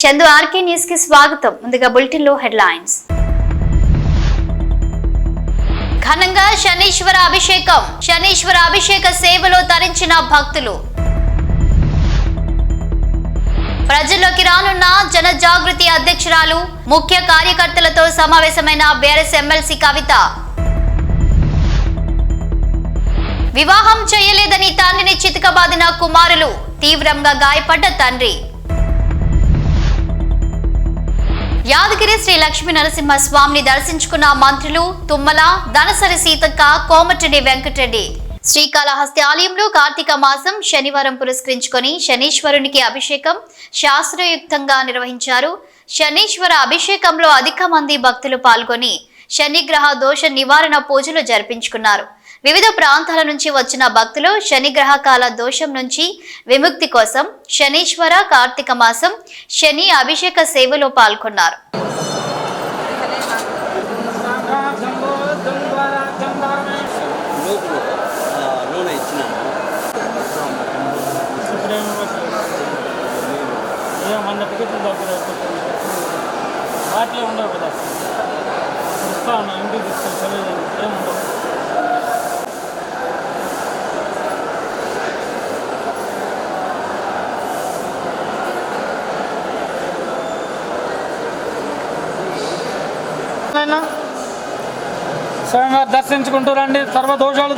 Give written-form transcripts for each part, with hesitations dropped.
Chandu RK news కి స్వాగతం. ముందుగా బులెటిన్ లో హెడ్లైన్స్. ఘనంగా శనీశ్వర అభిషేకం. శనీశ్వర అభిషేక సేవలో తరించిన భక్తులు. ప్రజల్లోకి రానున్న జన జాగృతి అధ్యక్షురాలు ముఖ్య కార్యకర్తలతో సమావేశమైన బీఆర్ఎస్ ఎమ్మెల్సీ కవిత. వివాహం చేయలేదని తండ్రిని చితకబాదిన కుమారులు. తీవ్రంగా గాయపడ్డ తండ్రి. యాదగిరి శ్రీ లక్ష్మీ నరసింహ స్వామిని దర్శించుకున్న మంత్రులు తుమ్మల, ధనసరి సీతక్క, కోమటిరెడ్డి వెంకటరెడ్డి. శ్రీకాళహస్తి ఆలయంలో కార్తీక మాసం శనివారం పురస్కరించుకొని శనీశ్వరునికి అభిషేకం శాస్త్రయుక్తంగా నిర్వహించారు. శనీశ్వర అభిషేకంలో అధిక మంది భక్తులు పాల్గొని శనిగ్రహ దోష నివారణ పూజలు జరిపించుకున్నారు. వివిధ ప్రాంతాల నుంచి వచ్చిన భక్తులు శనిగ్రహ కాల దోషం నుంచి విముక్తి కోసం శనీశ్వర కార్తీక మాసం శని అభిషేక సేవలో పాల్గొన్నారు. స్వయంగా దర్శించుకుంటూ రండి. సర్వదోషాలు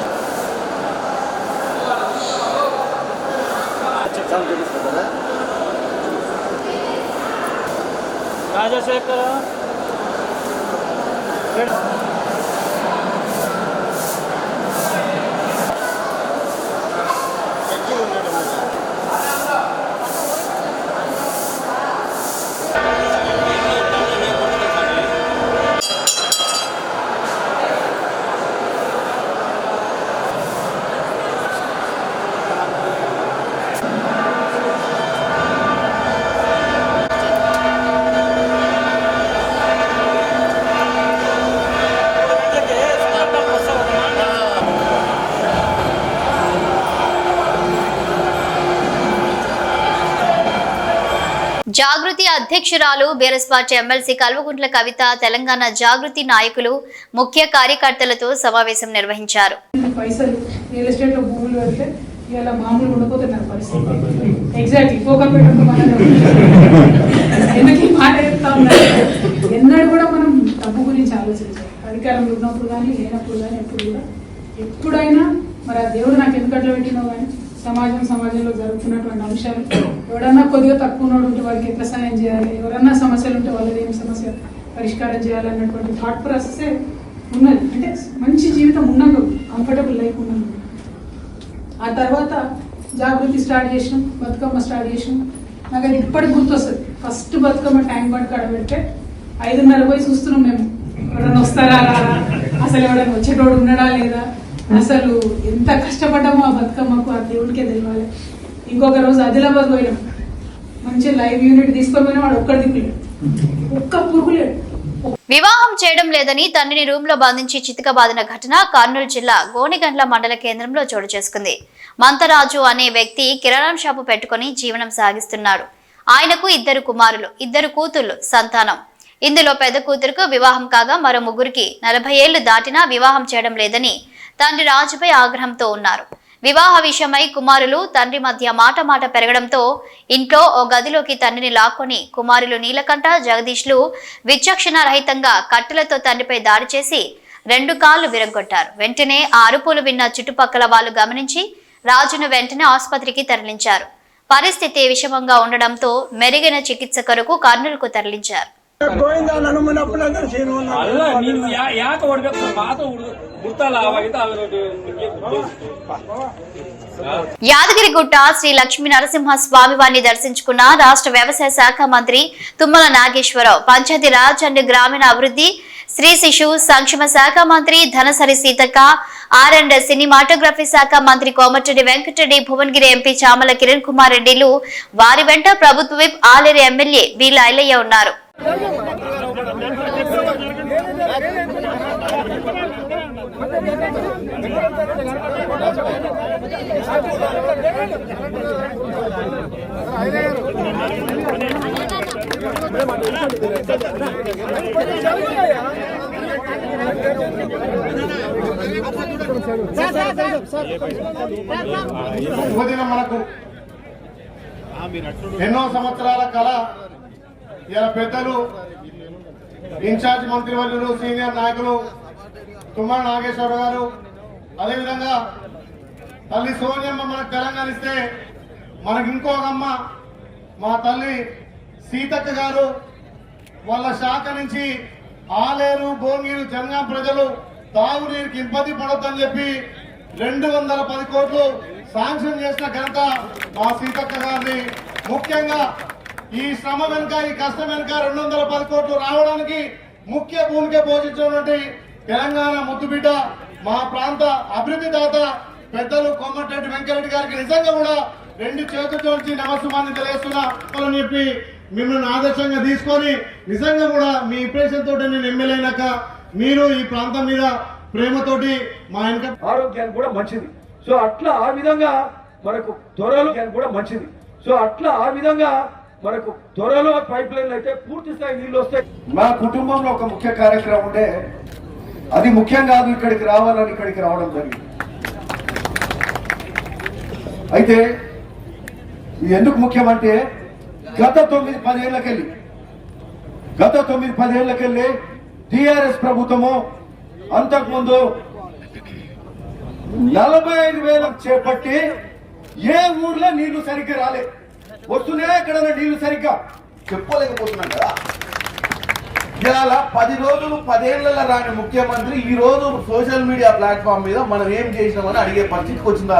రాజశేఖర జాగృతి అధ్యక్షురాలు BRS party MLC Kalvakuntla Kavitha Telangana జాగృతి నాయకులు ముఖ్య కార్యకర్తలతో సమావేశం నిర్వహించారు. ఎన్నడూ కూడా మనం డబ్బు గురించి ఆలోచించాలి. అధికారంలో ఉన్నప్పుడు కానీ లేనప్పుడు కానీ ఎప్పుడు కూడా ఎప్పుడైనా మరి ఆ దేవుడు నాకు ఎందుకట్లా పెట్టినా కానీ సమాజంలో జరుగుతున్నటువంటి అంశాలు ఎవడన్నా కొద్దిగా తక్కువ ఉన్నాడు ఉంటే వాడికి ఎట్లా సహాయం చేయాలి, ఎవరన్నా సమస్యలు ఉంటే వాళ్ళది ఏం సమస్య పరిష్కారం చేయాలన్నటువంటి థాట్ ప్రాసెసే ఉన్నది. అంటే మంచి జీవితం ఉన్నది, కంఫర్టబుల్ లైఫ్ ఉన్నది. ఆ తర్వాత జాగృతి స్టార్ట్ చేసినాం, బతుకమ్మ స్టార్ట్ చేసినాం. నాకు అది ఇప్పటికి గుర్తొస్తుంది. ఫస్ట్ బతుకమ్మ ట్యాంక్ బండ్ కాడ పెడితే 5:30 పోయి చూస్తున్నాం మేము, ఎవరైనా వస్తారా రారా, అసలు ఎవరైనా వచ్చేటోడు ఉన్నాడా లేదా, అసలు ఎంత కష్టపడ్డామో ఆ బతుకమ్మకు ఆ దేవుడికే తెలియాలి. ఇంకొక రోజు ఆదిలాబాద్ పోయినాం, మంచి లైవ్ యూనిట్ తీసుకొని పోయినా వాడు ఒక్కడి దిక్కులేడు, ఒక్క పురుగు లేడు. వివాహం చేయడం లేదని తండ్రిని రూమ్ లో బంధించి చితకబాదిన ఘటన కర్నూలు జిల్లా గోనెగండ్ల మండల కేంద్రంలో చోటు చేసుకుంది. మంతరాజు అనే వ్యక్తి కిరాణం షాపు పెట్టుకుని జీవనం సాగిస్తున్నాడు. ఆయనకు 2 కుమారులు, 2 కూతుళ్లు సంతానం. ఇందులో పెద్ద కూతురుకు వివాహం కాగా మరో ముగ్గురికి 40 ఏళ్లు దాటినా వివాహం చేయడం లేదని తండ్రి రాజుపై ఆగ్రహంతో ఉన్నారు. వివాహ విషయమై కుమారులు తండ్రి మధ్య మాట పెరగడంతో ఇంట్లో ఓ గదిలోకి తండ్రిని లాక్కొని కుమారులు నీలకంఠ, జగదీష్లు విచక్షణ రహితంగా కట్టెలతో తండ్రిపై దాడి చేసి 2 కాళ్లు విరగొట్టారు. వెంటనే ఆ అరుపులు విన్న చుట్టుపక్కల వాళ్ళు గమనించి రాజును వెంటనే ఆసుపత్రికి తరలించారు. పరిస్థితి విషమంగా ఉండడంతో మెరుగైన చికిత్స కొరకు కర్నూలుకు తరలించారు. యాదగిరిగుట్ట శ్రీ లక్ష్మీ నరసింహ స్వామి వారిని దర్శించుకున్న రాష్ట్ర వ్యవసాయ శాఖ మంత్రి తుమ్మల నాగేశ్వరరావు, పంచాయతీరాజ్ అండ్ గ్రామీణ అభివృద్ధి, స్త్రీ శిశు సంక్షేమ శాఖ మంత్రి ధనసరి సీతక్క, ఆర్&డ్ సినిమాటోగ్రఫీ శాఖ మంత్రి కోమటిరెడ్డి వెంకటరెడ్డి, భువనగిరి ఎంపీ చామల కిరణ్ కుమార్ రెడ్డిలు, వారి వెంట ప్రభుత్వ విప్ ఆలేరు ఎమ్మెల్యే బీల ఐలయ్య ఉన్నారు. Ayo. శుభదినం మనకు ఎన్నో సంవత్సరాల కళ ఇలా పెద్దలు ఇన్ఛార్జ్ మంత్రివర్యులు సీనియర్ నాయకులు తుమ్మల నాగేశ్వరరావు గారు అదేవిధంగా తల్లి సోనియమ్మ మనకు తెలంగాణ ఇస్తే మనకి ఇంకొక అమ్మ మా తల్లి సీతక్క గారు వాళ్ళ శాఖ నుంచి ఆలేరు భోంగీరు జనగాం ప్రజలు తాగునీరుకి ఇబ్బంది పడొద్దని చెప్పి 210 కోట్లు శాంక్షన్ చేసిన ఘనత మా సీతక్క గారిని. ముఖ్యంగా ఈ శ్రమ వెనుక ఈ కష్టం వెనుక 210 కోట్లు రావడానికి ముఖ్య భూమిక పోషించినటువంటి తెలంగాణ ముద్దుబిడ్డ మా ప్రాంత అభివృద్ధి దాత పెద్దలు కోమటిరెడ్డి వెంకరెడ్డి గారికి నిజంగా కూడా 2 చేతులతో నమస్సుమాన్ని తెలియజేస్తున్నా అని చెప్పి మిమ్మల్ని ఆదర్శంగా తీసుకొని నిజంగా కూడా మీ ఇంప్రెషన్ తోటి నేను ఎమ్మెల్యేనాక మీరు ఈ ప్రాంతం మీద ప్రేమతోటి మా వెనుక ఆరోగ్యానికి కూడా మంచిది. సో అట్లా ఆ విధంగా మనకు త్వరలో కూడా మంచిది. సో అట్లా ఆ విధంగా మనకు త్వరలో పైప్ లైన్లు అయితే పూర్తి స్థాయి నీళ్లు వస్తాయి. మా కుటుంబంలో ఒక ముఖ్య కార్యక్రమం ఉండే, అది ముఖ్యం కాదు, ఇక్కడికి రావాలని ఇక్కడికి రావడం జరిగింది. అయితే ఇది ఎందుకు ముఖ్యమంటే గత 9-10 ఏళ్లకెళ్ళి టిఆర్ఎస్ ప్రభుత్వము అంతకుముందు 45,000 చేపట్టి ఏ ఊర్లో నీళ్లు సరిగ్గా రాలే, వస్తున్నాయా ఎక్కడైనా నీళ్లు సరిగ్గా చెప్పుకోలేకపోతున్నాం కదా. ఇలా 10 రోజులు 10 ఏళ్లలో రాని ముఖ్యమంత్రి ఈ రోజు సోషల్ మీడియా ప్లాట్ఫామ్ మీద మనం ఏం చేసినామని అడిగే పరిస్థితికి వచ్చింది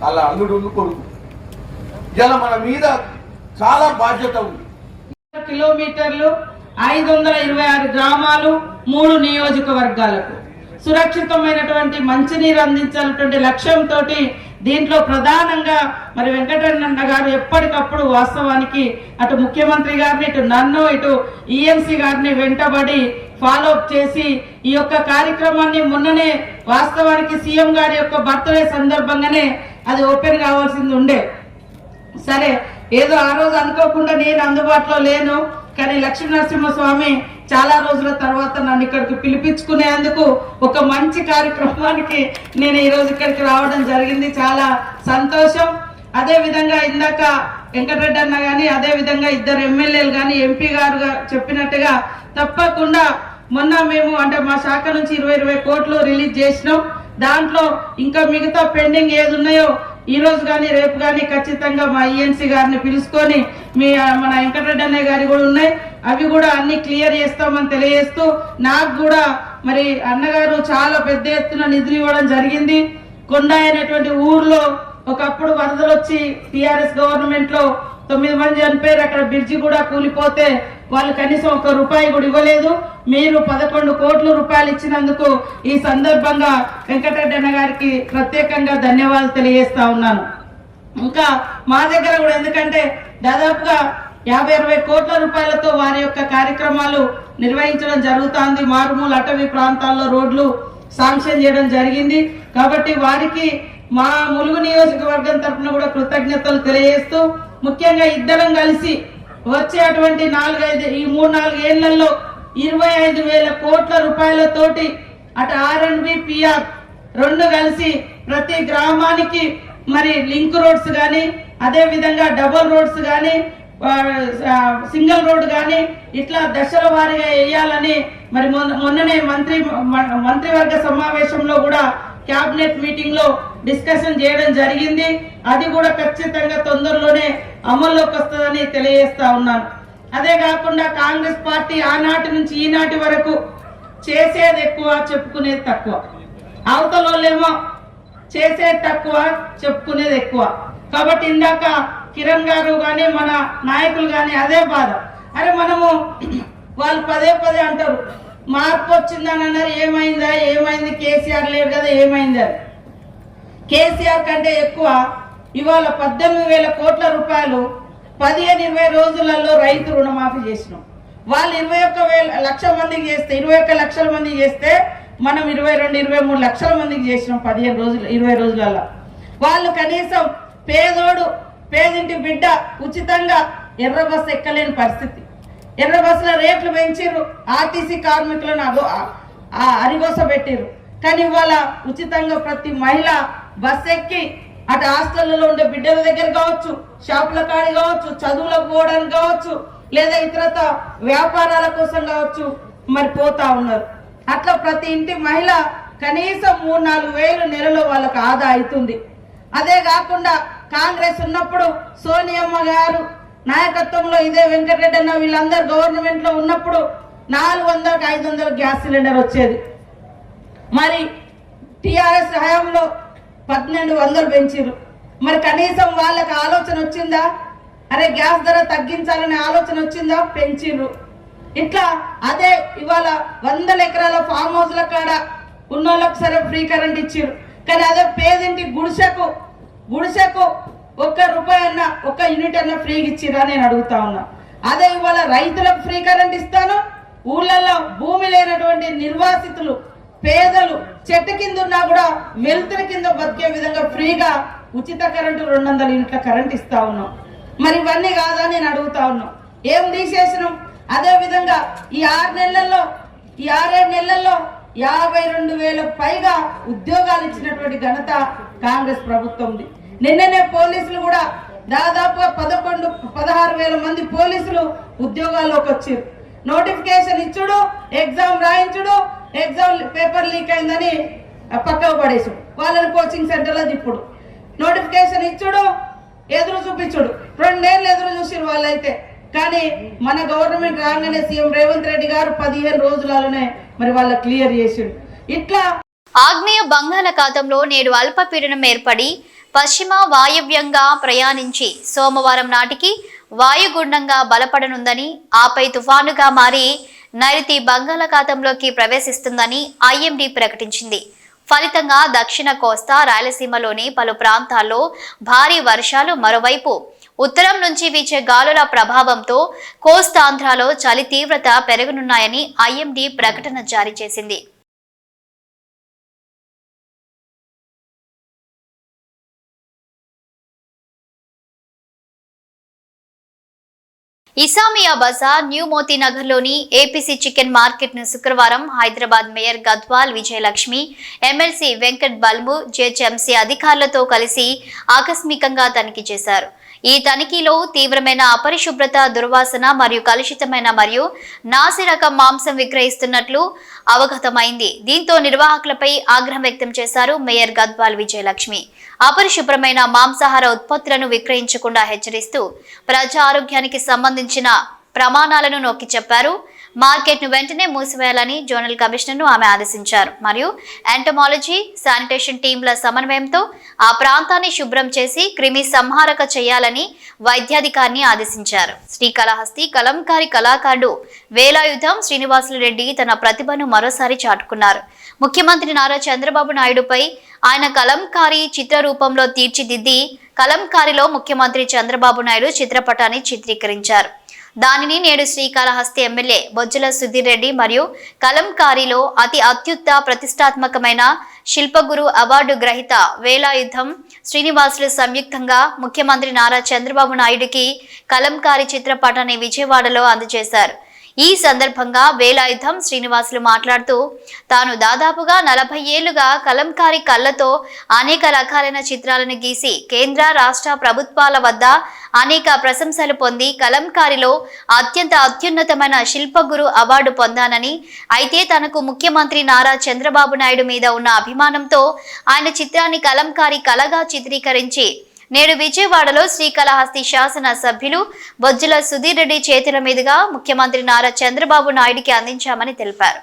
వాళ్ళ అల్లుడు కొడుకు. ఇలా మన మీద చాలా బాధ్యత ఉంది. కిలోమీటర్లు 526 గ్రామాలు 3 నియోజకవర్గాలకు సురక్షితమైనటువంటి మంచినీరు అందించాలన్నటువంటి లక్ష్యంతో దీంట్లో ప్రధానంగా మరి వెంకటరమణ గారు ఎప్పటికప్పుడు వాస్తవానికి అటు ముఖ్యమంత్రి గారిని ఇటు నన్ను ఇటు ఈఎన్సీ గారిని వెంటబడి ఫాలో అప్ చేసి ఈ యొక్క కార్యక్రమాన్ని మొన్ననే వాస్తవానికి సీఎం గారి యొక్క బర్త్డే సందర్భంగానే అది ఓపెన్ కావాల్సింది ఉండే. సరే ఏదో ఆ రోజు అనుకోకుండా నేను అందుబాటులో లేను, కానీ లక్ష్మీనరసింహస్వామి చాలా రోజుల తర్వాత నన్ను ఇక్కడికి పిలిపించుకునేందుకు ఒక మంచి కార్యక్రమానికి నేను ఈ రోజు ఇక్కడికి రావడం జరిగింది. చాలా సంతోషం. అదే విధంగా ఇందాక వెంకటరెడ్డి అన్న గాని అదే విధంగా 2 ఎమ్మెల్యేలు కానీ ఎంపీ గారు చెప్పినట్టుగా తప్పకుండా మొన్న మేము అంటే మా శాఖ నుంచి 20 కోట్లు రిలీజ్ చేసినాం. దాంట్లో ఇంకా మిగతా పెండింగ్ ఏది ఉన్నాయో ఈ రోజు కానీ రేపు కానీ ఖచ్చితంగా మా ఈఎన్సీ గారిని పిలుచుకొని మన వెంకటరెడ్డి అన్నయ్య గారి కూడా ఉన్నాయి, అవి కూడా అన్ని క్లియర్ చేస్తామని తెలియజేస్తూ నాకు కూడా మరి అన్నగారు చాలా పెద్ద ఎత్తున నిధులు ఇవ్వడం జరిగింది. కొండ అనేటువంటి ఊర్లో ఒకప్పుడు వరదలు వచ్చి టిఆర్ఎస్ గవర్నమెంట్ లో 9 మంది చనిపోయారు. అక్కడ బ్రిడ్జి కూడా కూలిపోతే వాళ్ళు కనీసం ₹1 కూడా ఇవ్వలేదు. మీరు 11 కోట్ల రూపాయలు ఇచ్చినందుకు ఈ సందర్భంగా వెంకటరెడ్డి అన్న గారికి ప్రత్యేకంగా ధన్యవాదాలు తెలియజేస్తా ఉన్నాను. ఇంకా మా దగ్గర కూడా ఎందుకంటే దాదాపుగా 50-60 కోట్ల రూపాయలతో వారి యొక్క కార్యక్రమాలు నిర్వహించడం జరుగుతుంది. మారుమూల అటవీ ప్రాంతాల్లో రోడ్లు శాంక్షన్ చేయడం జరిగింది. కాబట్టి వారికి మా ములుగు నియోజకవర్గం తరఫున కూడా కృతజ్ఞతలు తెలియజేస్తూ ముఖ్యంగా ఇద్దరం కలిసి వచ్చేటువంటి 3-4 ఏళ్లలో 25,000 కోట్ల రూపాయలతోటి అటు R&B PR 2 కలిసి ప్రతి గ్రామానికి మరి లింక్ రోడ్స్ కానీ అదే విధంగా డబుల్ రోడ్స్ కానీ సింగిల్ రోడ్ కానీ ఇట్లా దశల వారీగా వేయాలని మరి మొన్ననే మంత్రివర్గ సమావేశంలో కూడా క్యాబినెట్ మీటింగ్ లో డిస్కషన్ చేయడం జరిగింది. అది కూడా ఖచ్చితంగా తొందరలోనే అమల్లోకి వస్తుందని తెలియజేస్తా ఉన్నాను. అదే కాకుండా కాంగ్రెస్ పార్టీ ఆనాటి నుంచి ఈనాటి వరకు చేసేది ఎక్కువ, చెప్పుకునేది తక్కువ. అవతల వాళ్ళేమో చేసేది తక్కువ, చెప్పుకునేది ఎక్కువ. కాబట్టి ఇందాక కిరణ్ గారు కానీ మన నాయకులు కానీ అదే బాధ. అరే మనము వాళ్ళు పదే అంటారు మార్పు వచ్చిందని అన్నారు, ఏమైంది కేసీఆర్ లేడు కదా ఏమైంది అని. కేసీఆర్ కంటే ఎక్కువ ఇవాళ 18,000 కోట్ల రూపాయలు 15-20 రోజులలో రైతు రుణమాఫీ చేసినాం. వాళ్ళు 21 లక్షల మందికి చేస్తే 21 లక్షల మందికి చేస్తే మనం 22-23 లక్షల మందికి చేసినాం 20 రోజులలో. వాళ్ళు కనీసం పేదింటి బిడ్డ ఉచితంగా ఎర్ర బస్సు ఎక్కలేని పరిస్థితి. ఎర్ర బస్సుల రేట్లు పెంచిర్రు, ఆర్టీసీ కార్మికులను అరిగోస పెట్టిర్రు. కానీ ఇవాళ ఉచితంగా ప్రతి మహిళ బస్ ఎక్కి అటు హాస్టల్లో ఉండే బిడ్డల దగ్గర కావచ్చు, షాపుల కాడి కావచ్చు, చదువులకు పోవడానికి కావచ్చు, లేదా ఇతరత వ్యాపారాల కోసం కావచ్చు మరి పోతా ఉన్నారు. అట్లా ప్రతి ఇంటి మహిళ కనీసం 3-4 వేలు నెలలో వాళ్ళకు ఆదా అవుతుంది. అదే కాకుండా కాంగ్రెస్ ఉన్నప్పుడు సోనియమ్మ గారు నాయకత్వంలో ఇదే వెంకటరెడ్డి అన్న వీళ్ళందరూ గవర్నమెంట్ లో ఉన్నప్పుడు 400-500 గ్యాస్ సిలిండర్ వచ్చేది. మరి టిఆర్ఎస్ హయాంలో 1200 పెంచారు. మరి కనీసం వాళ్ళకి ఆలోచన వచ్చిందా? అరే గ్యాస్ ధర తగ్గించాలనే ఆలోచన వచ్చిందా? పెంచిర్రు. ఇట్లా అదే ఇవాళ 100 ఎకరాల ఫామ్ హౌస్ల కాడ ఉన్నోళ్ళకి సరే ఫ్రీ కరెంట్ ఇచ్చిర్రు. కానీ అదే పేదింటి గుడిసెకు ₹1 అన్నా, 1 యూనిట్ అన్నా ఫ్రీగా ఇచ్చిర్రా నేను అడుగుతా ఉన్నా. అదే ఇవాళ రైతులకు ఫ్రీ కరెంట్ ఇస్తాను, ఊళ్ళల్లో భూమి లేనటువంటి నిర్వాసితులు పేదలు చెట్టు కింద ఉన్నా కూడా వెలుతురు కింద బతికే విధంగా ఫ్రీగా ఉచిత కరెంటు 200 యూనిట్ల కరెంట్ ఇస్తా ఉన్నాం. మరి ఇవన్నీ కాదా నేను అడుగుతా ఉన్నాం. ఏం తీసేసినాం? అదే విధంగా ఈ 6 నెలల్లో 52,000 పైగా ఉద్యోగాలు ఇచ్చినటువంటి ఘనత కాంగ్రెస్ ప్రభుత్వంది. నిన్ననే పోలీసులు కూడా దాదాపుగా 16,000 మంది పోలీసులు ఉద్యోగాల్లోకి వచ్చారు. నోటిఫికేషన్ ఇచ్చుడు, ఎగ్జామ్ రాయించుడు, ఎగ్జామ్ పేపర్ లీక్ అయిందని పక్కకు పడేసుడు, వాళ్ళని కోచింగ్ సెంటర్లో తిప్పుడు, నోటిఫికేషన్ ఇచ్చుడు, ఎదురు చూపించుడు. 2 ఏళ్ళు ఎదురు చూసిరు వాళ్ళైతే. కానీ మన గవర్నమెంట్ రాగానే సీఎం రేవంత్ రెడ్డి గారు 15 రోజులలోనే మరి వాళ్ళ క్లియర్ చేసిండు. ఇట్లా ఆగ్నేయ బంగాళాఖాతంలో నేడు అల్పపీడనం ఏర్పడి పశ్చిమ వాయవ్యంగా ప్రయాణించి సోమవారం నాటికి వాయుగుండంగా బలపడనుందని, ఆపై తుఫానుగా మారి నైరుతి బంగాళాఖాతంలోకి ప్రవేశిస్తుందని ఐఎండీ ప్రకటించింది. ఫలితంగా దక్షిణ కోస్తా రాయలసీమలోని పలు ప్రాంతాల్లో భారీ వర్షాలు, మరోవైపు ఉత్తరం నుంచి వీచే గాలుల ప్రభావంతో కోస్తాంధ్రలో చలి తీవ్రత పెరగనున్నాయని ఐఎండీ ప్రకటన జారీ చేసింది. ఇసామియా బజార్ న్యూ మోతీనగర్లోని ఏపీసీ చికెన్ మార్కెట్ ను శుక్రవారం Hyderabad mayor Gadwal Vijayalakshmi, MLC Venkat Balmu, GHMC అధికారులతో కలిసి ఆకస్మికంగా తనిఖీ చేశారు. ఈ తనిఖీలో తీవ్రమైన అపరిశుభ్రత, దుర్వాసన మరియు కలుషితమైన మరియు నాసి రకం మాంసం విక్రయిస్తున్నట్లు అవగతమైంది. దీంతో నిర్వాహకులపై ఆగ్రహం వ్యక్తం చేశారు మేయర్ గద్వాల్ విజయలక్ష్మి. అపరిశుభ్రమైన మాంసాహార ఉత్పత్తులను విక్రయించకుండా హెచ్చరిస్తూ ప్రజా ఆరోగ్యానికి సంబంధించిన ప్రమాణాలను నొక్కి చెప్పారు. మార్కెట్ ను వెంటనే మూసివేయాలని జోనల్ కమిషనర్ ను ఆమె ఆదేశించారు. మరియు ఎంటమాలజీ, శానిటేషన్ టీంల సమన్వయంతో ఆ ప్రాంతాన్ని శుభ్రం చేసి క్రిమి సంహారక చేయాలని వైద్యాధికారిని ఆదేశించారు. శ్రీకాళహస్తి కలంకారి కళాకారుడు వేలాయుధం శ్రీనివాసులు రెడ్డి తన ప్రతిభను మరోసారి చాటుకున్నారు. ముఖ్యమంత్రి నారా చంద్రబాబు నాయుడుపై ఆయన కలంకారీ చిత్ర రూపంలో తీర్చిదిద్ది కలంకారిలో ముఖ్యమంత్రి చంద్రబాబు నాయుడు చిత్రపటాన్ని చిత్రీకరించారు. దానిని నేడు శ్రీకాళహస్తి ఎమ్మెల్యే బొజ్జల సుధీర్ రెడ్డి మరియు కలంకారీలో అత్యుత్త ప్రతిష్టాత్మకమైన శిల్పగురు అవార్డు గ్రహీత వేలాయుధం శ్రీనివాసులు సంయుక్తంగా ముఖ్యమంత్రి నారా చంద్రబాబు నాయుడుకి కలంకారీ చిత్రపటాన్ని విజయవాడలో అందజేశారు. ఈ సందర్భంగా వేలాయుధం శ్రీనివాసులు మాట్లాడుతూ తాను దాదాపుగా 40 ఏళ్లుగా కలంకారీ కళ్ళతో అనేక రకాలైన చిత్రాలను గీసి కేంద్ర రాష్ట్ర ప్రభుత్వాల వద్ద అనేక ప్రశంసలు పొంది కలంకారీలో అత్యున్నతమైన శిల్పగురు అవార్డు పొందానని, అయితే తనకు ముఖ్యమంత్రి నారా చంద్రబాబు నాయుడు మీద ఉన్న అభిమానంతో ఆయన చిత్రాన్ని కలంకారీ కళగా చిత్రీకరించి నేడు విజయవాడలో శ్రీకాళహస్తి శాసన సభ్యులు బొజ్జల సుధీర్ రెడ్డి చేతుల మీదుగా ముఖ్యమంత్రి నారా చంద్రబాబు నాయుడికి అందించామని తెలిపారు.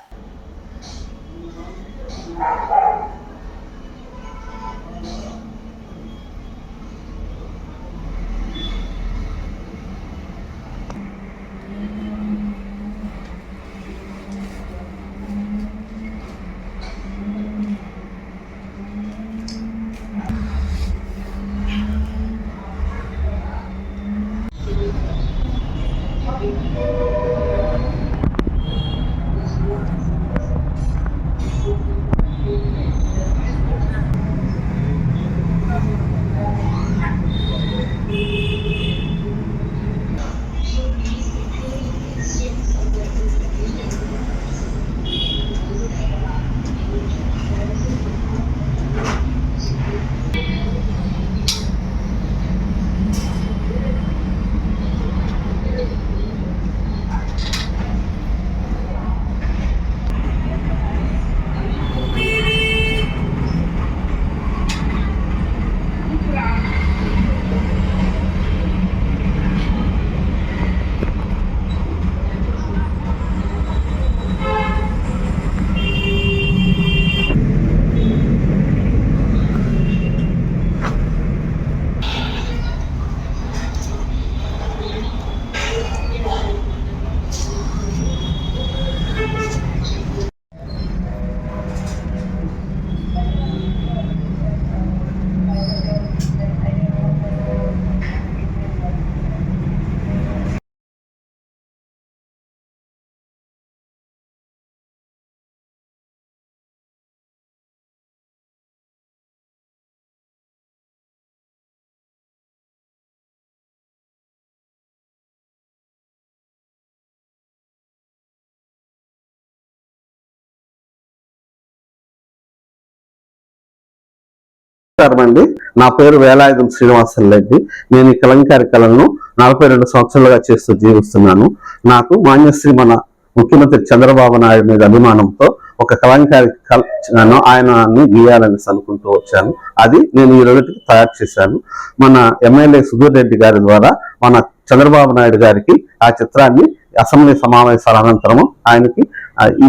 నమస్కారం అండి. నా పేరు వేలాయుధం శ్రీనివాసరెడ్డి. నేను ఈ కలంకారీ కళలను 42 సంవత్సరాలుగా చేస్తూ జీవిస్తున్నాను. నాకు మాన్యశ్రీ మన ముఖ్యమంత్రి చంద్రబాబు నాయుడు మీద అభిమానంతో ఒక కలంకారీ కళను ఆయనని గీయాలని అనుకుంటూ వచ్చాను. అది నేను ఈ రోజుకి తయారు చేశాను. మన ఎమ్మెల్యే సుధీర్ రెడ్డి గారి ద్వారా మన చంద్రబాబు నాయుడు గారికి ఆ చిత్రాన్ని అసెంబ్లీ సమావేశాల అనంతరము ఆయనకి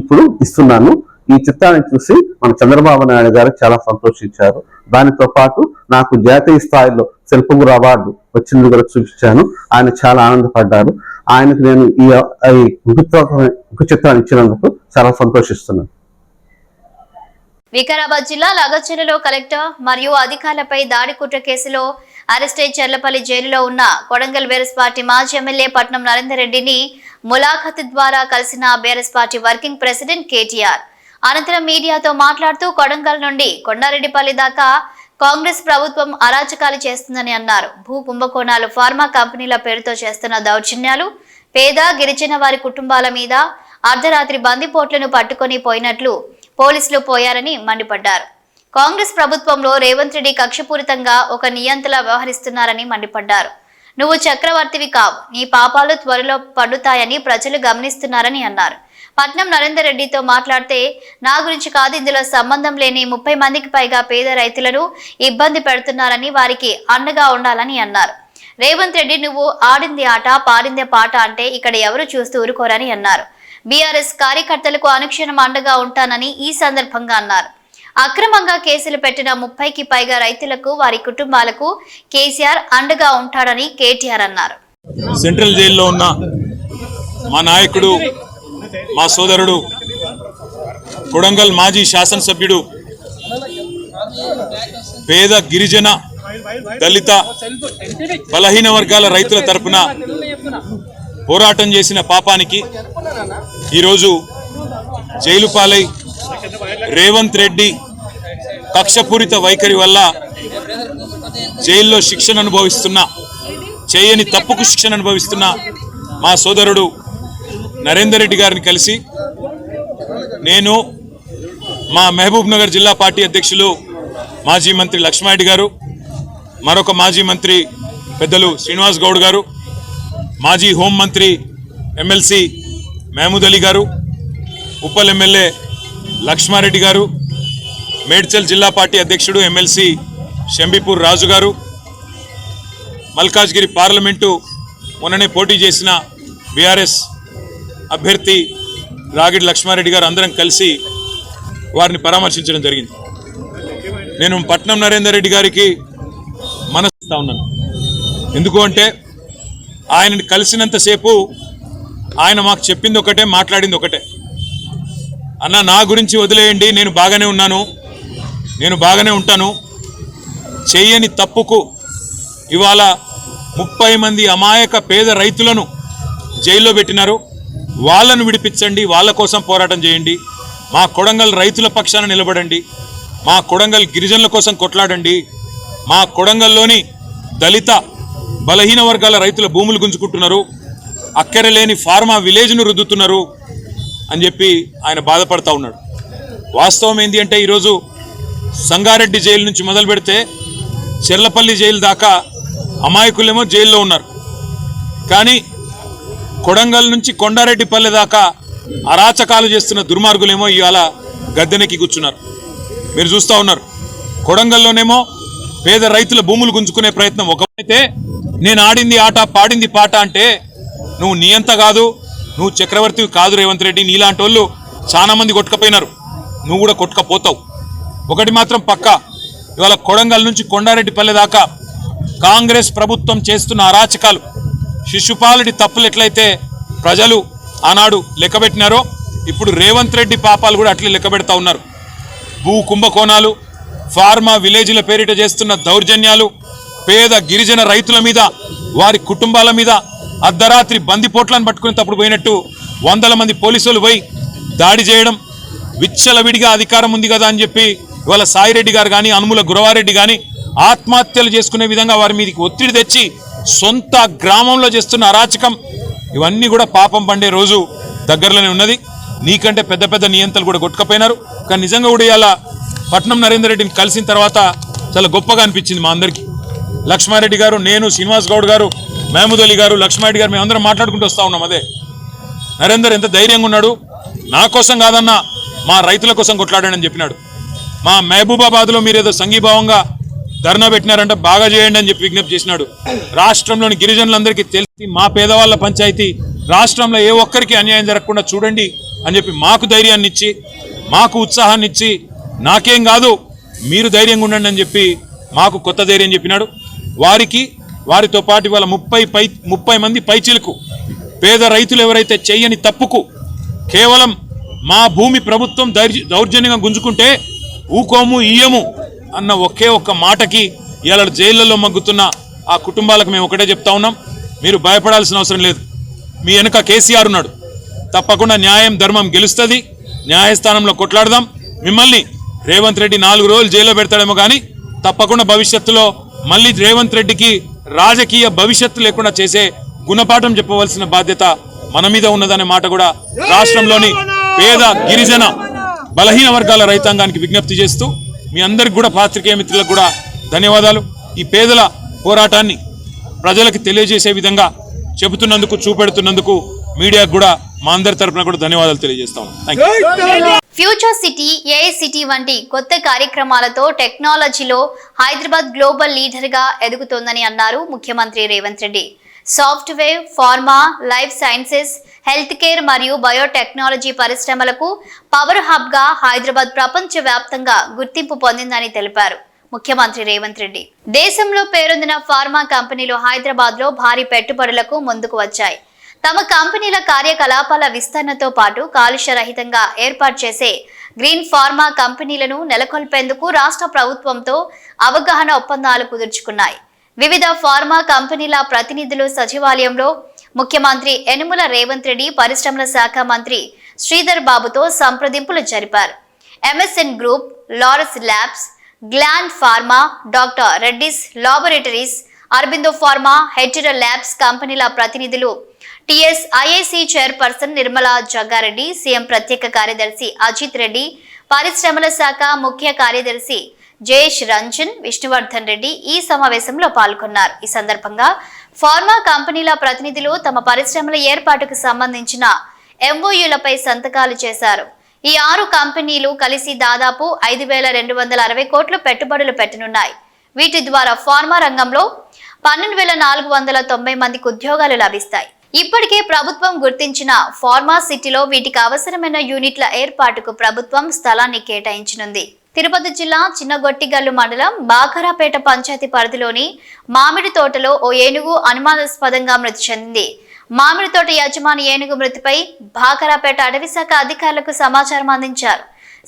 ఇప్పుడు ఇస్తున్నాను. ఈ చిత్రాన్ని చూసి మన చంద్రబాబు నాయుడు గారు చాలా సంతోషించారు. దానితో పాటు నాకు జాతీయ స్థాయిలో శిల్పగురు అవార్డు వచ్చింది కూడా చూపించాను. ఆయన చాలా ఆనందపడ్డారు. ఆయనకు నేను ఈ ముఖ చిత్రాన్ని ఇచ్చినందుకు చాలా సంతోషిస్తున్నాను. వికారాబాద్ జిల్లా లగచర్లలో కలెక్టర్ మరియు అధికారులపై దాడి కుట్ర కేసులో అరెస్టై చర్లపల్లి జైలులో ఉన్న కొడంగల్ బీఆర్ఎస్ పార్టీ మాజీ ఎమ్మెల్యే పట్నం నరేందర్ రెడ్డిని ములాఖత్ ద్వారా కలిసిన BRS party working president KTR. అనంతరం మీడియాతో మాట్లాడుతూ కొడంగల్ నుండి కొండారెడ్డిపల్లి దాకా కాంగ్రెస్ ప్రభుత్వం అరాచకాలు చేస్తుందని అన్నారు. భూ కుంభకోణాలు, ఫార్మా కంపెనీల పేరుతో చేస్తున్న దౌర్జన్యాలు, పేద గిరిజన వారి కుటుంబాల మీద అర్ధరాత్రి బందిపోట్లను పట్టుకొని పోయినట్లు పోలీసులు పోయారని మండిపడ్డారు. కాంగ్రెస్ ప్రభుత్వంలో రేవంత్ రెడ్డి కక్షపూరితంగా ఒక నియంతలా వ్యవహరిస్తున్నారని మండిపడ్డారు. నువ్వు చక్రవర్తివి కావు, నీ పాపాలు త్వరలో పండుతాయని ప్రజలు గమనిస్తున్నారని అన్నారు. పట్నం నరేందర్ రెడ్డితో మాట్లాడితే, నా గురించి కాదు, ఇందులో సంబంధం లేని 30 మందికి పైగా పేద రైతులను ఇబ్బంది పెడుతున్నారని, వారికి అండగా ఉండాలని అన్నారు. రేవంత్ రెడ్డి, నువ్వు ఆడింది ఆట పాడిందే పాట అంటే ఇక్కడ ఎవరు చూస్తూ ఊరుకోరని అన్నారు. బీఆర్ఎస్ కార్యకర్తలకు అనుక్షణం అండగా ఉంటానని ఈ సందర్భంగా అన్నారు. అక్రమంగా కేసులు పెట్టిన 30కి పైగా రైతులకు, వారి కుటుంబాలకు కేసీఆర్ అండగా ఉంటాడని కేటీఆర్ అన్నారు. సెంట్రల్ జైల్లో ఉన్న మా నాయకుడు, మా సోదరుడు, కొడంగల్ మాజీ శాసనసభ్యుడు, పేద గిరిజన దళిత బలహీన వర్గాల రైతుల తరపున పోరాటం చేసిన పాపానికి ఈరోజు జైలు పాలై రేవంత్ రెడ్డి కక్షపూరిత వైఖరి వల్ల జైల్లో శిక్షణ అనుభవిస్తున్న, చేయని తప్పుకు శిక్షణ అనుభవిస్తున్న మా సోదరుడు నరేందర్ రెడ్డి గారిని కలిసి నేను, మా మహబూబ్ నగర్ జిల్లా పార్టీ అధ్యక్షులు మాజీ మంత్రి లక్ష్మారెడ్డి గారు, మరొక మాజీ మంత్రి పెద్దలు శ్రీనివాస్ గౌడ్ గారు, మాజీ హోంమంత్రి ఎమ్మెల్సీ మహమూద్ అలీ గారు, ఉప్పల్ ఎమ్మెల్యే లక్ష్మారెడ్డి గారు, మేడ్చల్ జిల్లా పార్టీ అధ్యక్షుడు ఎమ్మెల్సీ షంబీపూర్ రాజు గారు, మల్కాజ్గిరి పార్లమెంటు మొన్ననే పోటీ చేసిన బీఆర్ఎస్ అభ్యర్థి రాగిడి లక్ష్మారెడ్డి గారు అందరం కలిసి వారిని పరామర్శించడం జరిగింది. నేను పట్నం నరేందర్ రెడ్డి గారికి మనస్తా ఉన్నాను. ఎందుకు అంటే ఆయనని కలిసినంతసేపు ఆయన మాకు చెప్పింది ఒకటే, మాట్లాడింది ఒకటే. అన్న, నా గురించి వదిలేయండి, నేను బాగానే ఉన్నాను, నేను బాగానే ఉంటాను, చెయ్యని తప్పుకు ఇవాళ 30 మంది అమాయక పేద రైతులను జైల్లో పెట్టినారు, వాళ్ళను విడిపించండి, వాళ్ళ కోసం పోరాటం చేయండి, మా కొడంగల్ రైతుల పక్షాన నిలబడండి, మా కొడంగల్ గిరిజనుల కోసం కొట్లాడండి, మా కొడంగల్లోని దళిత బలహీన వర్గాల రైతుల భూములు గుంజుకుంటున్నారు, అక్కరలేని ఫార్మా విలేజ్ను రుద్దుతున్నారు అని చెప్పి ఆయన బాధపడతా ఉన్నాడు. వాస్తవం ఏంటి అంటే ఈరోజు సంగారెడ్డి జైలు నుంచి మొదలు పెడితే చెర్లపల్లి జైలు దాకా అమాయకులేమో జైల్లో ఉన్నారు. కానీ కొడంగల్ నుంచి కొండారెడ్డిపల్లి దాకా అరాచకాలు చేస్తున్న దుర్మార్గులేమో ఇవాళ గద్దెనెక్కి కూర్చున్నారు. మీరు చూస్తూ ఉన్నారు. కొడంగల్లోనేమో పేద రైతుల భూములు గుంజుకునే ప్రయత్నం ఒకవైతే, నేను ఆడింది ఆట పాడింది పాట అంటే నువ్వు నియంత కాదు, నువ్వు చక్రవర్తివి కాదు రేవంత్ రెడ్డి, నీలాంటి వాళ్ళు చాలా మంది కొట్టుకపోయినారు, నువ్వు కూడా కొట్టుకపోతావు. ఒకటి మాత్రం పక్కా, ఇవాళ కొడంగల్ నుంచి కొండారెడ్డిపల్లి దాకా కాంగ్రెస్ ప్రభుత్వం చేస్తున్న అరాచకాలు, శిశుపాలుడి తప్పులు ఎట్లయితే ప్రజలు ఆనాడు లెక్కబెట్టినారో ఇప్పుడు రేవంత్ రెడ్డి పాపాలు కూడా అట్లే లెక్కబెడతా ఉన్నారు. భూ కుంభకోణాలు, ఫార్మా విలేజ్ల పేరిట చేస్తున్న దౌర్జన్యాలు, పేద గిరిజన రైతుల మీద, వారి కుటుంబాల మీద అర్ధరాత్రి బందిపోట్లను పట్టుకునేటప్పుడు పోయినట్టు 100 మంది పోలీసులు పోయి దాడి చేయడం, విచ్చలవిడిగా అధికారం ఉంది కదా అని చెప్పి ఇవాళ సాయిరెడ్డి గారు కానీ, అనుముల గురవారెడ్డి కానీ ఆత్మహత్యలు చేసుకునే విధంగా వారి మీదకి ఒత్తిడి తెచ్చి సొంత గ్రామంలో చేస్తున్న అరాచకం, ఇవన్నీ కూడా పాపం పండే రోజు దగ్గరలోనే ఉన్నది. నీకంటే పెద్ద పెద్ద నియంతలు కూడా కొట్టుకపోయినారు. కానీ నిజంగా కూడా ఇవాళ పట్నం నరేందర్ రెడ్డిని కలిసిన తర్వాత చాలా గొప్పగా అనిపించింది మా అందరికీ. లక్ష్మారెడ్డి గారు, నేను, శ్రీనివాస్ గౌడ్ గారు, మహమూద్ అలీ గారు, లక్ష్మారెడ్డి గారు మేమందరం మాట్లాడుకుంటూ వస్తూ ఉన్నాం. అదే నరేందర్ ఎంత ధైర్యంగా ఉన్నాడు, నా కోసం కాదన్నా మా రైతుల కోసం కొట్లాడాడని చెప్పినాడు. మా మహబూబాబాద్లో మీరు ఏదో సంఘీభావంగా ధర్నా పెట్టినారంటే బాగా చేయండి అని చెప్పి విజ్ఞప్తి చేసినాడు. రాష్ట్రంలోని గిరిజనులందరికీ తెలిసి మా పేదవాళ్ళ పంచాయతీ రాష్ట్రంలో ఏ ఒక్కరికి అన్యాయం జరగకుండా చూడండి అని చెప్పి మాకు ధైర్యాన్ని ఇచ్చి, మాకు ఉత్సాహాన్ని ఇచ్చి, నాకేం కాదు మీరు ధైర్యంగా ఉండండి అని చెప్పి మాకు కొత్త ధైర్యం చెప్పినాడు. వారితో పాటు ఇవాళ 30 మంది పైచిలకు పేద రైతులు ఎవరైతే చెయ్యని తప్పుకు కేవలం మా భూమి ప్రభుత్వం దౌర్జన్యంగా గుంజుకుంటే ఊకోము ఇయ్యము అన్న ఒకే ఒక్క మాటకి ఇవాళ జైళ్లలో మగ్గుతున్న ఆ కుటుంబాలకు మేము ఒకటే చెప్తా ఉన్నాం, మీరు భయపడాల్సిన అవసరం లేదు. మీ వెనుక కేసీఆర్ ఉన్నాడు. తప్పకుండా న్యాయం ధర్మం గెలుస్తుంది. న్యాయస్థానంలో కొట్లాడదాం. మిమ్మల్ని రేవంత్ రెడ్డి 4 రోజులు జైల్లో పెడతాడేమో కానీ తప్పకుండా భవిష్యత్తులో మళ్ళీ రేవంత్ రెడ్డికి రాజకీయ భవిష్యత్తు లేకుండా చేసే గుణపాఠం చెప్పవలసిన బాధ్యత మన మీద ఉన్నదనే మాట కూడా రాష్ట్రంలోని పేద గిరిజన బలహీన వర్గాల రైతాంగానికి విజ్ఞప్తి చేస్తూ మీ అందరికి కూడా పాత్రికేయ మిత్రులకు కూడా ధన్యవాదాలు. ఈ పేదల పోరాటాన్ని ప్రజలకు తెలియజేసే విధంగా చెబుతున్నందుకు, చూపెడుతున్నందుకు మీడియాకు కూడా మా అందరి తరపున కూడా ధన్యవాదాలు తెలియజేస్తాను. ఫ్యూచర్ సిటీ, ఏఐ సిటీ వంటి కొత్త కార్యక్రమాలతో టెక్నాలజీలో హైదరాబాద్ గ్లోబల్ లీడర్ గా ఎదుగుతోందని అన్నారు ముఖ్యమంత్రి Revanth Reddy. Software, pharma, life sciences, health care మరియు బయోటెక్నాలజీ పరిశ్రమలకు పవర్ హబ్ గా హైదరాబాద్ ప్రపంచ వ్యాప్తంగా గుర్తింపు పొందిందని తెలిపారు ముఖ్యమంత్రి రేవంత్ రెడ్డి. దేశంలో పేరొందిన ఫార్మా కంపెనీలు హైదరాబాద్ లో భారీ పెట్టుబడులకు ముందుకు వచ్చాయి. తమ కంపెనీల కార్యకలాపాల విస్తరణతో పాటు కాలుష్య రహితంగా ఏర్పాటు చేసే గ్రీన్ ఫార్మా కంపెనీలను నెలకొల్పేందుకు రాష్ట్ర ప్రభుత్వంతో అవగాహన ఒప్పందాలు కుదుర్చుకున్నాయి. వివిధ ఫార్మా కంపెనీల ప్రతినిధులు సచివాలయంలో ముఖ్యమంత్రి యనుమల రేవంత్ రెడ్డి, పరిశ్రమల శాఖ మంత్రి శ్రీధర్ బాబుతో సంప్రదింపులు జరిపారు. ఎంఎస్ఎన్ గ్రూప్, లారస్ ల్యాబ్స్, గ్లాండ్ ఫార్మా, డాక్టర్ రెడ్డిస్ లాబొరేటరీస్, అరబిందో ఫార్మా, హెటెరో ల్యాబ్స్ కంపెనీల ప్రతినిధులు, TSIIC chairperson Nirmala Jaggareddy, CM ప్రత్యేక కార్యదర్శి అజిత్ రెడ్డి, పరిశ్రమల శాఖ ముఖ్య కార్యదర్శి జయేష్ రంజన్, విష్ణువర్ధన్ రెడ్డి ఈ సమావేశంలో పాల్గొన్నారు. ఈ సందర్భంగా ఫార్మా కంపెనీల ప్రతినిధులు తమ పరిశ్రమల ఏర్పాటుకు సంబంధించిన ఎంఓయూలపై సంతకాలు చేశారు. ఈ 6 కంపెనీలు కలిసి దాదాపు 5,260 కోట్లు పెట్టుబడులు పెట్టనున్నాయి. వీటి ద్వారా ఫార్మా రంగంలో 12,490 మందికి ఉద్యోగాలు లభిస్తాయి. ఇప్పటికే ప్రభుత్వం గుర్తించిన ఫార్మా సిటీలో వీటికి అవసరమైన యూనిట్ల ఏర్పాటుకు ప్రభుత్వం స్థలాన్ని కేటాయించనుంది. తిరుపతి జిల్లా చిన్నగొట్టిగల్లు మండలం బాకరాపేట పంచాయతీ పరిధిలోని మామిడి తోటలో ఓ ఏనుగు అనుమానాస్పదంగా మృతి చెందింది. మామిడి తోట యజమాని ఏనుగు మృతిపై బాకరాపేట అటవీశాఖ అధికారులకు సమాచారం అందించారు.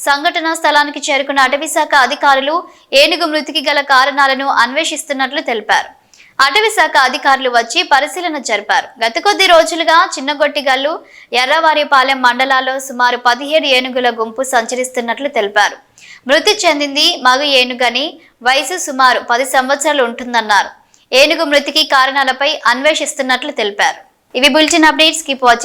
సంఘటనా స్థలానికి చేరుకున్న అటవీశాఖ అధికారులు ఏనుగు మృతికి గల కారణాలను అన్వేషిస్తున్నట్లు తెలిపారు. అటవీశాఖ అధికారులు వచ్చి పరిశీలన జరిపారు. గత కొద్ది రోజులుగా చిన్నగొట్టిగల్లు, ఎర్రవారిపాలెం మండలాల్లో సుమారు 17 ఏనుగుల గుంపు సంచరిస్తున్నట్లు తెలిపారు. మృతి చెందింది మగ ఏనుగని, వయసు సుమారు 10 సంవత్సరాలు ఉంటుందన్నారు. ఏనుగు మృతికి కారణాలపై అన్వేషిస్తున్నట్లు తెలిపారు. ఇవి బులెటిన్ అప్డేట్స్. Keep watching.